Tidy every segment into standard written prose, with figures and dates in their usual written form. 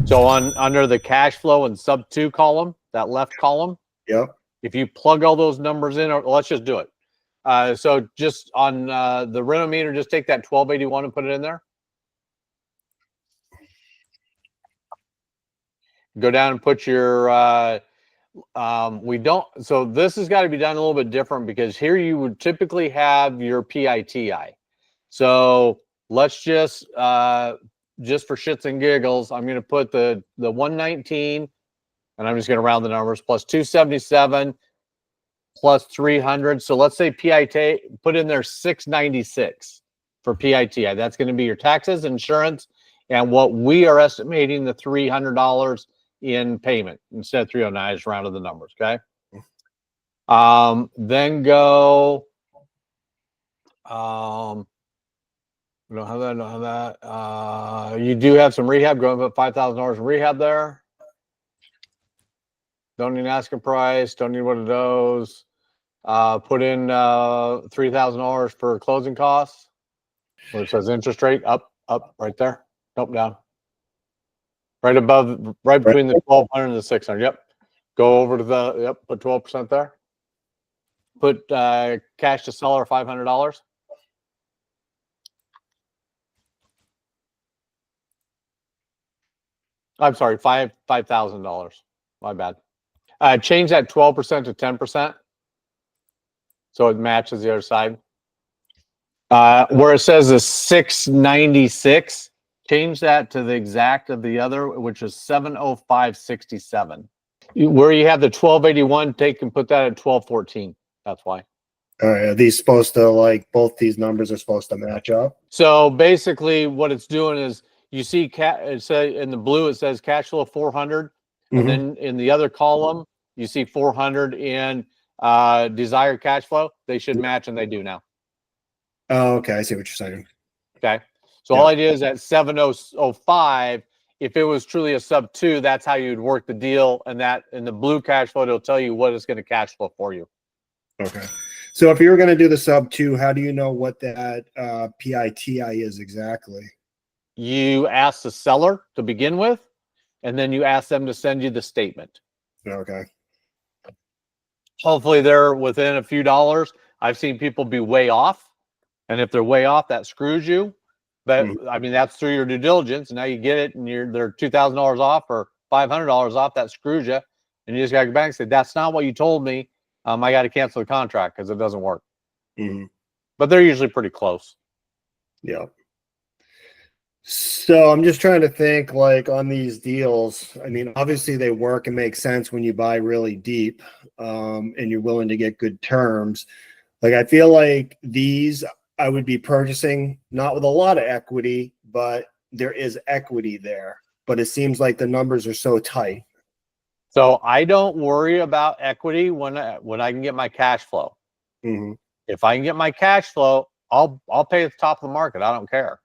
So under the cash flow and Sub2 column, that left column, Yep. if you plug all those numbers in, or let's just do it. So just on the renometer, just take that 1281 and put it in there. Go down and put your, so this has got to be done a little bit different because here you would typically have your PITI. So let's just for shits and giggles, I'm going to put the 119, and I'm just going to round the numbers, plus 277, plus 300. So let's say PIT, put in there 696 for PITI. That's going to be your taxes, insurance, and what we are estimating the $300 in payment instead of 309. I just rounded the numbers. Okay. Then go. We don't have that. Don't have that. You do have some rehab. Go and put $5,000 in rehab there. Don't need an asking price. Don't need what it owes. Put in $3,000 for closing costs. Where it says interest rate up, right there. Nope, down. Right above, right between the 1,200 and the 600. Yep. Go over to the, yep, put 12% there. Put cash to seller $500. I'm sorry, $5,000. My bad. Change that 12% to 10%. So it matches the other side. Where it says the 696, change that to the exact of the other, which is 705.67. Where you have the 1281, take and put that at 1214. That's why. Are these supposed to, like, both these numbers are supposed to match up? So basically what it's doing is you see it say in the blue, it says cash flow 400. And then in the other column, you see 400 in desired cash flow. They should match, and they do now. Oh, okay. I see what you're saying. Okay. So all I did is at 705, if it was truly a Sub2, that's how you'd work the deal. And that in the blue cash flow, it'll tell you what it's going to cash flow for you. Okay. So if you were going to do the Sub2, how do you know what that PITI is exactly? You ask the seller to begin with, and then you ask them to send you the statement. Okay. Hopefully they're within a few dollars. I've seen people be way off. And if they're way off, that screws you. But I mean, that's through your due diligence. And now you get it and they're $2,000 off or $500 off. That screws you. And you just got to go back and say, that's not what you told me. I got to cancel the contract because it doesn't work. But they're usually pretty close. Yeah. So I'm just trying to think, like, on these deals. I mean, obviously they work and make sense when you buy really deep and you're willing to get good terms. Like, I feel like these I would be purchasing not with a lot of equity, but there is equity there. But it seems like the numbers are so tight. So I don't worry about equity when I can get my cash flow. If I can get my cash flow, I'll pay at the top of the market. I don't care.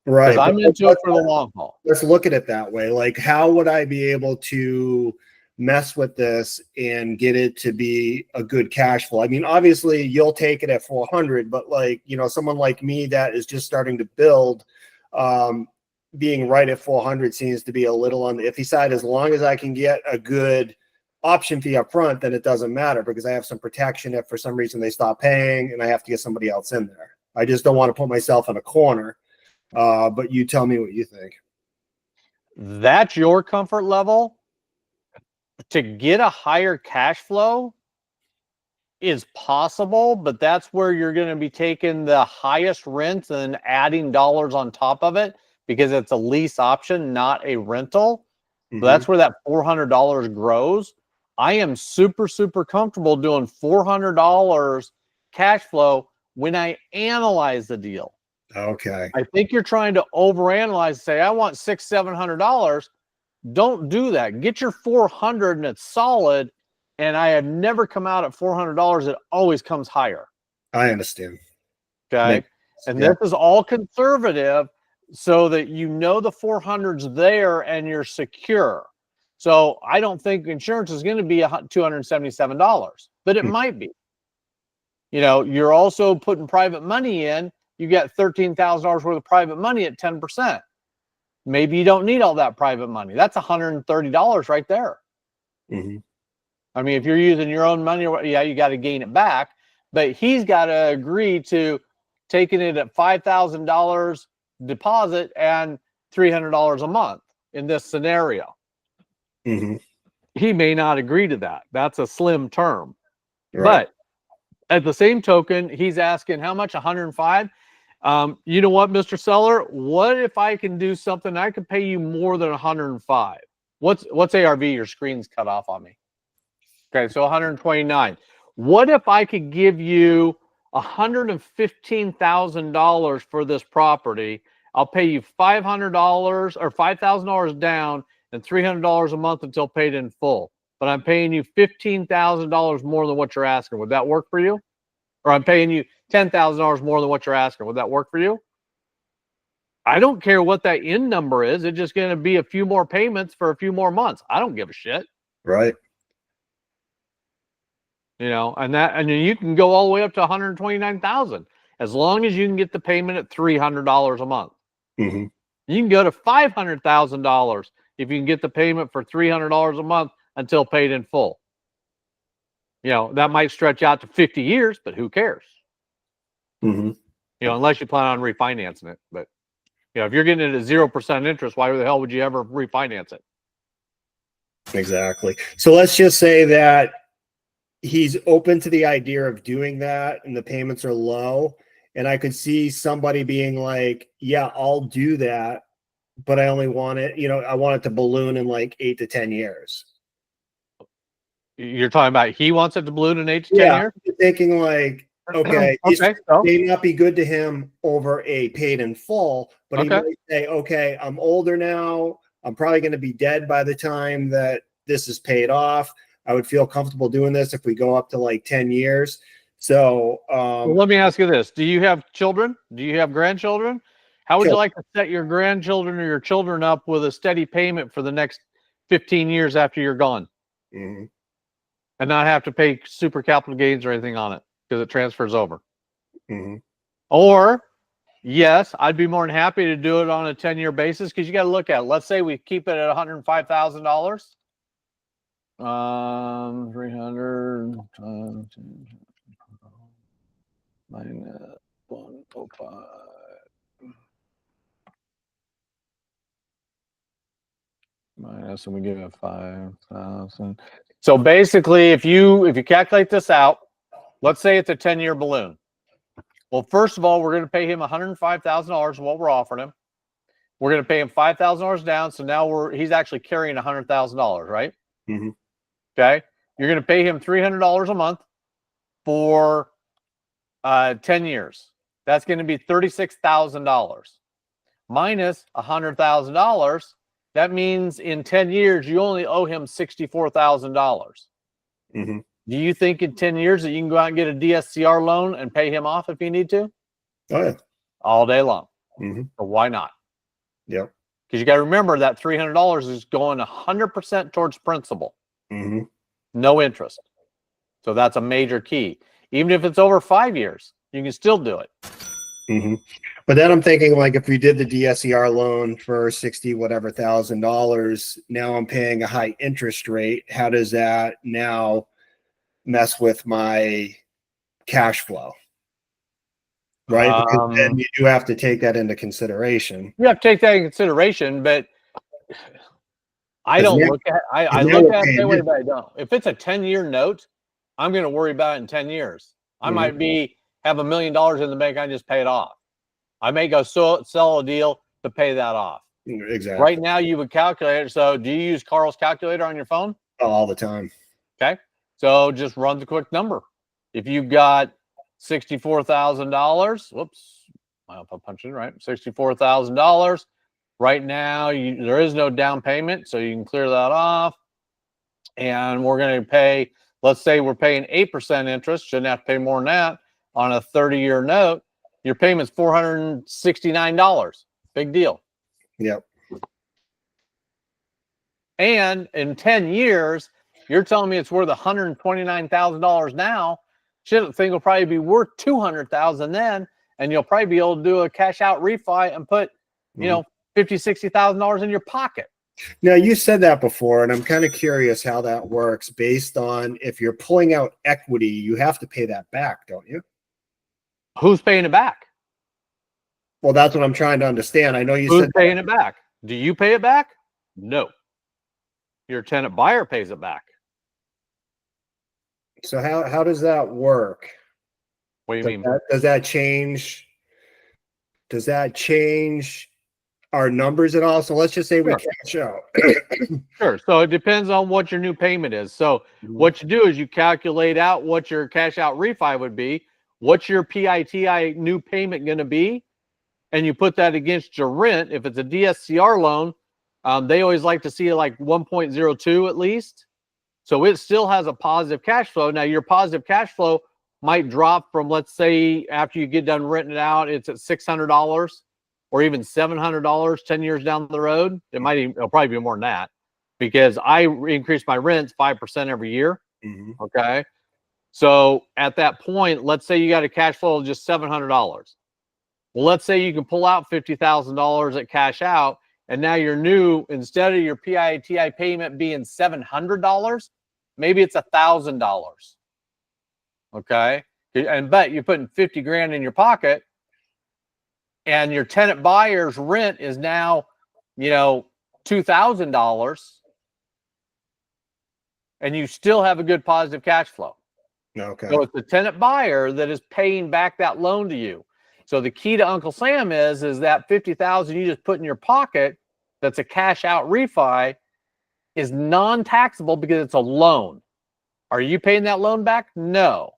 Right. Because I'm into it for the long haul. Let's look at it that way. Like, how would I be able to mess with this and get it to be a good cash flow? I mean, obviously you'll take it at 400, but, like, you know, someone like me that is just starting to build, being right at 400 seems to be a little on the iffy side. As long as I can get a good option fee up front, then it doesn't matter because I have some protection if for some reason they stop paying and I have to get somebody else in there. I just don't want to put myself in a corner. But you tell me what you think. That's your comfort level. To get a higher cash flow is possible, but that's where you're going to be taking the highest rent and adding dollars on top of it because it's a lease option, not a rental. So that's where that $400 grows. I am super, super comfortable doing $400 cash flow when I analyze the deal. Okay. I think you're trying to overanalyze and say, I want $600-700. Don't do that. Get your 400 and it's solid. And I have never come out at $400. It always comes higher. I understand. Okay. And this is all conservative so that you know the 400's there and you're secure. So I don't think insurance is going to be $277, but it might be. You know, you're also putting private money in. You get $13,000 worth of private money at 10%. maybe you don't need all that private money. That's $130 right there. Mm-hmm. I mean, if you're using your own money, yeah, you got to gain it back, but he's got to agree to taking it at $5,000 deposit and $300 a month in this scenario. Mm-hmm. He may not agree to that. That's a slim term. Right. But at the same token, he's asking how much? 105. You know what, Mr. Seller? What if I can do something? I could pay you more than 105. What's ARV? Your screen's cut off on me. Okay, so 129. What if I could give you $115,000 for this property? I'll pay you $500 or $5,000 down and $300 a month until paid in full. But I'm paying you $15,000 more than what you're asking. Would that work for you? Or I'm paying you $10,000 more than what you're asking. Would that work for you? I don't care what that end number is. It's just going to be a few more payments for a few more months. I don't give a shit. Right. You know, and you can go all the way up to 129,000 as long as you can get the payment at $300 a month. Mm-hmm. You can go to $500,000 if you can get the payment for $300 a month until paid in full. You know, that might stretch out to 50 years, but who cares? Mm-hmm. You know, unless you plan on refinancing it. But, you know, if you're getting it at 0% interest, why the hell would you ever refinance it? Exactly. So let's just say that he's open to the idea of doing that and the payments are low. And I could see somebody being like, yeah, I'll do that, but I only want it, you know, I want it to balloon in like 8 to 10 years. You're talking about he wants it to balloon in 8 to 10 years? You're thinking like, okay, okay, may not be good to him over a paid in full, but he might say, okay, I'm older now. I'm probably going to be dead by the time that this is paid off. I would feel comfortable doing this if we go up to like 10 years. So well, let me ask you this. Do you have children? Do you have grandchildren? How would you like to set your grandchildren or your children up with a steady payment for the next 15 years after you're gone? Mm-hmm. And not have to pay super capital gains or anything on it because it transfers over. Mm-hmm. Or, yes, I'd be more than happy to do it on a 10-year basis because you got to look at it. Let's say we keep it at $105,000. 300 times minus 105 minus, and we give it 5,000. So basically, if you calculate this out, let's say it's a 10-year balloon. Well, first of all, we're going to pay him $105,000 what we're offering him. We're going to pay him $5,000 down, so now he's actually carrying $100,000, right? Mm-hmm. Okay, you're going to pay him $300 a month for 10 years. That's going to be $36,000 minus $100,000. That means in 10 years, you only owe him $64,000. Mm-hmm. Do you think in 10 years that you can go out and get a DSCR loan and pay him off if you need to? Oh, yeah. All day long. Mm-hmm. So why not? Yep. Because you got to remember that $300 is going 100% towards principal. Mm-hmm. No interest. So that's a major key. Even if it's over 5 years, you can still do it. Mm-hmm. But then I'm thinking, like, if we did the DSCR loan for $60,000, now I'm paying a high interest rate. How does that now mess with my cash flow? Right? Because then you do have to take that into consideration. You have to take that into consideration, but I don't look at I look at it that way, but I don't. If it's a 10-year note, I'm going to worry about it in 10 years. I might have $1 million in the bank. I just pay it off. I may go sell a deal to pay that off. Exactly. Right now, you would calculate it. So do you use Carl's calculator on your phone? All the time. Okay. So just run the quick number. If you've got $64,000, whoops, I'll punch it right. $64,000. Right now, there is no down payment, so you can clear that off. And we're going to pay, let's say we're paying 8% interest, shouldn't have to pay more than that on a 30-year note. Your payment's $469. Big deal. Yep. And in 10 years, you're telling me it's worth $129,000 now. Shit, thing will probably be worth $200,000 then, and you'll probably be able to do a cash out refi and put, you know, $50,000, $60,000 in your pocket. Now, you said that before, and I'm kind of curious how that works based on if you're pulling out equity, you have to pay that back, don't you? Who's paying it back? Well, that's what I'm trying to understand. I know you Who's said paying it back? Do you pay it back? No. Your tenant buyer pays it back. So how does that work? What do you mean? Does that change? Does that change our numbers at all? So let's just say we cash out. Sure. So it depends on what your new payment is. So what you do is you calculate out what your cash out refi would be. What's your PITI new payment going to be? And you put that against your rent. If it's a DSCR loan, they always like to see like 1.02 at least. So it still has a positive cash flow. Now your positive cash flow might drop from, let's say, after you get done renting it out, it's at $600 or even $700 10 years down the road. It'll probably be more than that because I increase my rents 5% every year. Okay. So at that point, let's say you got a cash flow of just $700. Well, let's say you can pull out $50,000 at cash out, and now your new, instead of your PITI payment being $700, maybe it's $1,000. Okay. And but you're putting 50 grand in your pocket, and your tenant buyer's rent is now, $2,000, and you still have a good positive cash flow. Okay. So it's the tenant buyer that is paying back that loan to you. So the key to Uncle Sam is that $50,000 you just put in your pocket, that's a cash out refi, is non-taxable because it's a loan. Are you paying that loan back? No.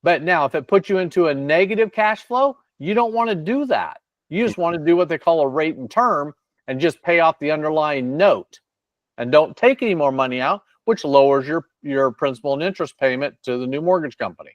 But now if it puts you into a negative cash flow, you don't want to do that. You just want to do what they call a rate and term and just pay off the underlying note and don't take any more money out, which lowers your principal and interest payment to the new mortgage company.